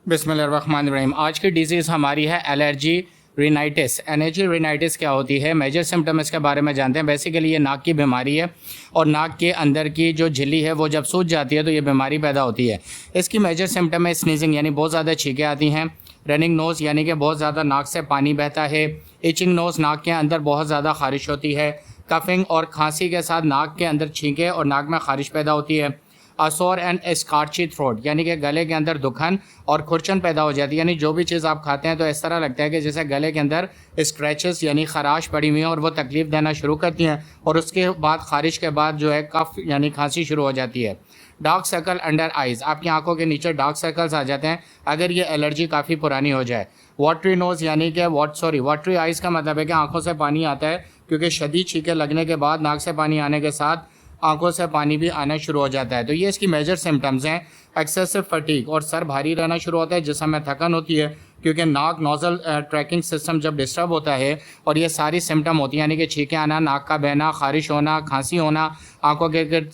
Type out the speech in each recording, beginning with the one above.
बिस्मिल्लाहिर्रहमानिर्रहीम। आज की डिजीज़ हमारी है एलर्जी रिनाइटिस। एलर्जी रिनाइटिस क्या होती है, मेजर सिम्टम इसके बारे में जानते हैं। बेसिकली ये नाक की बीमारी है और नाक के अंदर की जो झिल्ली है वो जब सूज जाती है तो ये बीमारी पैदा होती है। इसकी मेजर सिम्टम है स्नीजिंग यानी बहुत ज़्यादा छींकें आती हैं, रनिंग नोज़ यानी कि बहुत ज़्यादा नाक से पानी बहता है, इचिंग नोज़ नाक के अंदर बहुत ज़्यादा खारिश होती है, कफिंग और खांसी के साथ नाक के अंदर छींकें और नाक में खारिश पैदा होती है, असोर एंड स्कार्ची थ्रोट यानी कि गले के अंदर दुखन और खुरचन पैदा हो जाती है। यानी जो भी चीज़ आप खाते हैं तो इस तरह लगता है कि जैसे गले के अंदर स्क्रैचेस यानी खराश पड़ी हुई हैं और वो तकलीफ़ देना शुरू करती हैं और उसके बाद खारिश के बाद जो है कफ यानी खांसी शुरू हो जाती है। डार्क सर्कल अंडर आइज़, आपकी आंखों के नीचे डार्क सर्कल्स आ जाते हैं अगर ये एलर्जी काफ़ी पुरानी हो जाए। वाटरी नोज़ यानी कि वाटरी आइज़ का मतलब है कि आंखों से पानी आता है, क्योंकि शदीद छींकें लगने के बाद नाक से पानी आने के साथ आंखों से पानी भी आना शुरू हो जाता है। तो ये इसकी मेजर सिम्टम्स हैं। एक्सेसिव फटीग और सर भारी रहना शुरू होता है जिसमें हमें थकन होती है, क्योंकि नाक नोज़ल ट्रैकिंग सिस्टम जब डिस्टर्ब होता है और ये सारी सिम्टम होती हैं यानी कि छींकें आना, नाक का बहना, खारिश होना, खांसी होना, आंखों के गिर्द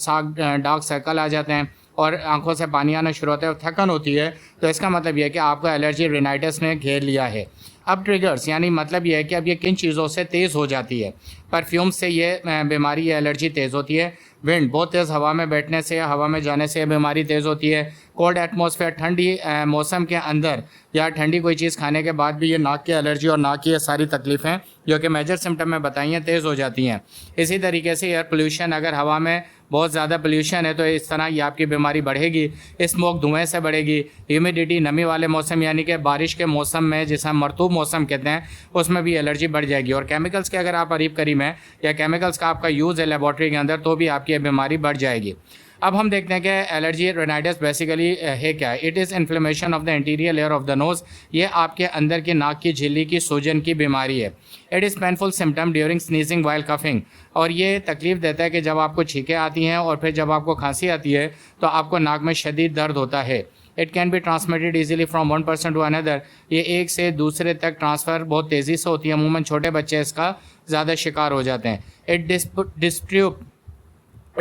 डार्क सर्कल आ जाते हैं और आंखों से पानी आना शुरू होता है और थकन होती है, तो इसका मतलब यह है कि आपको एलर्जी रिनाइटिस ने घेर लिया है। अब ट्रिगर्स यानी मतलब यह है कि अब ये किन चीज़ों से तेज़ हो जाती है। परफ्यूम से ये बीमारी या एलर्जी तेज़ होती है। विंड, बहुत तेज़ हवा में बैठने से, हवा में जाने से बीमारी तेज़ होती है। कोल्ड एटमॉस्फेयर, ठंडी मौसम के अंदर या ठंडी कोई चीज़ खाने के बाद भी ये नाक की एलर्जी और नाक की ये सारी तकलीफ़ें जो कि मेजर सिम्टम में बताई हैं तेज़ हो जाती हैं। इसी तरीके से एयर पोल्यूशन, अगर हवा में बहुत ज़्यादा पोल्यूशन है तो इस तरह ये आपकी बीमारी बढ़ेगी। स्मोक, धुएँ से बढ़ेगी। ह्यूमिडिटी, नमी वाले मौसम यानी कि बारिश के मौसम में जिसे हम मरतूब मौसम कहते हैं उसमें भी एलर्जी बढ़ जाएगी। और केमिकल्स के अगर आप करीब करीब हैं या केमिकल्स का आपका यूज़ है लेबॉर्ट्री के अंदर तो भी आपकी ये बीमारी बढ़ जाएगी। अब हम देखते हैं कि एलर्जी रिनाइटिस बेसिकली है क्या। It is inflammation of the interior layer of the nose, ये आपके अंदर की नाक की झिल्ली की सूजन की बीमारी है। It is painful symptom during sneezing while coughing, और ये तकलीफ़ देता है कि जब आपको छींकें आती हैं और फिर जब आपको खांसी आती है तो आपको नाक में शदीद दर्द होता है। It can be transmitted easily from one person to another, ये एक से दूसरे तक ट्रांसफ़र बहुत तेज़ी से होती है। अमूमन छोटे बच्चे इसका ज़्यादा शिकार हो जाते हैं। It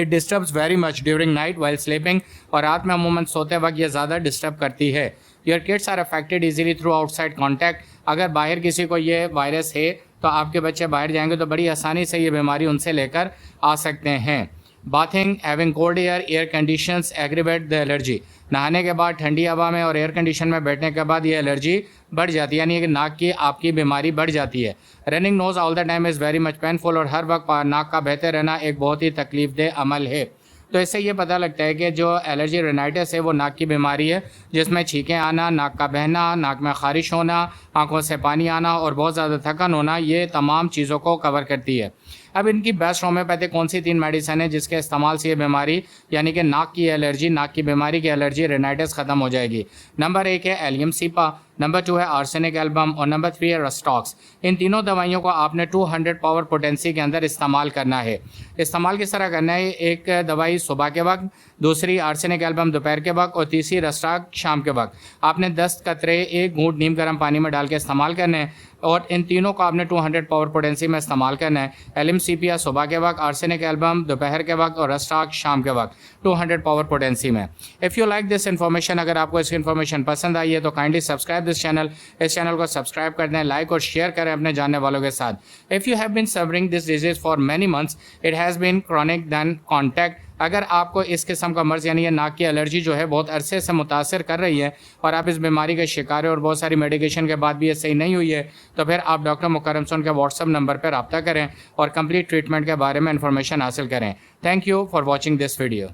disturbs very much during night while sleeping, और रात में अमूमन सोते वक्त ये ज़्यादा डिस्टर्ब करती है। Your kids are affected easily through outside contact, अगर बाहर किसी को ये वायरस है तो आपके बच्चे बाहर जाएंगे तो बड़ी आसानी से ये बीमारी उनसे लेकर आ सकते हैं। Bathing, having cold air conditions aggravate the allergy, नहाने के बाद ठंडी हवा में और एयर कंडीशन में बैठने के बाद ये एलर्जी बढ़ जाती है, यानी कि नाक की आपकी बीमारी बढ़ जाती है। Running nose all the time is very much painful, और हर वक्त नाक का बहते रहना एक बहुत ही तकलीफ दे अमल है। तो इससे ये पता लगता है कि जो एलर्जी रिनाइटिस है वो नाक की बीमारी है जिसमें छींकें आना, नाक का बहना, नाक में खारिश होना, आंखों से पानी आना और बहुत ज़्यादा थकन होना, ये तमाम चीज़ों को कवर करती है। अब इनकी बेस्ट होम्योपैथिक कौन सी 3 मेडिसिन है जिसके इस्तेमाल से ये बीमारी यानी कि नाक की एलर्जी, नाक की बीमारी की एलर्जी रिनाइटिस ख़त्म हो जाएगी। नंबर 1 है एलियम सीपा, नंबर 2 है आर्सेनिक एल्बम और नंबर 3 है रस्टॉक्स। इन तीनों दवाइयों को आपने 200 पावर पोटेंसी के अंदर इस्तेमाल करना है। इस्तेमाल किस तरह करना है, एक दवाई सुबह के वक्त, दूसरी आर्सेनिक एल्बम दोपहर के वक्त और तीसरी रस्टॉक शाम के वक्त। आपने 10 कतरे 1 घूंट नीम गर्म पानी में डाल के इस्तेमाल करने हैं और इन तीनों को आपने 200 पावर पोटेंसी में इस्तेमाल करना है। एलियम सीपिया सुबह के वक्त, आर्सेनिक एल्बम दोपहर के वक्त और रस्टॉक शाम के वक्त 200 पावर पोटेंसी में। If you like this information, अगर आपको इसकी इन्फॉर्मेशन पसंद आई है तो काइंडली सब्सक्राइब दिस चैनल, इस चैनल को सब्सक्राइब कर दें, लाइक और शेयर करें अपने जानने वालों के साथ। If you have been suffering this disease for many months, it has been chronic, then contact. अगर आपको इस किस्म का मर्ज़ यानी ये नाक की एलर्जी जो है बहुत अरसे से मुतासर कर रही है और आप इस बीमारी के शिकार है और बहुत सारी मेडिकेशन के बाद भी ये सही नहीं हुई है, तो फिर आप डॉक्टर मुकर्रम सुन के व्हाट्सअप नंबर पर रब्ता करें और कंप्लीट ट्रीटमेंट के बारे में इंफॉर्मेशन हासिल करें। Thank you for watching this video.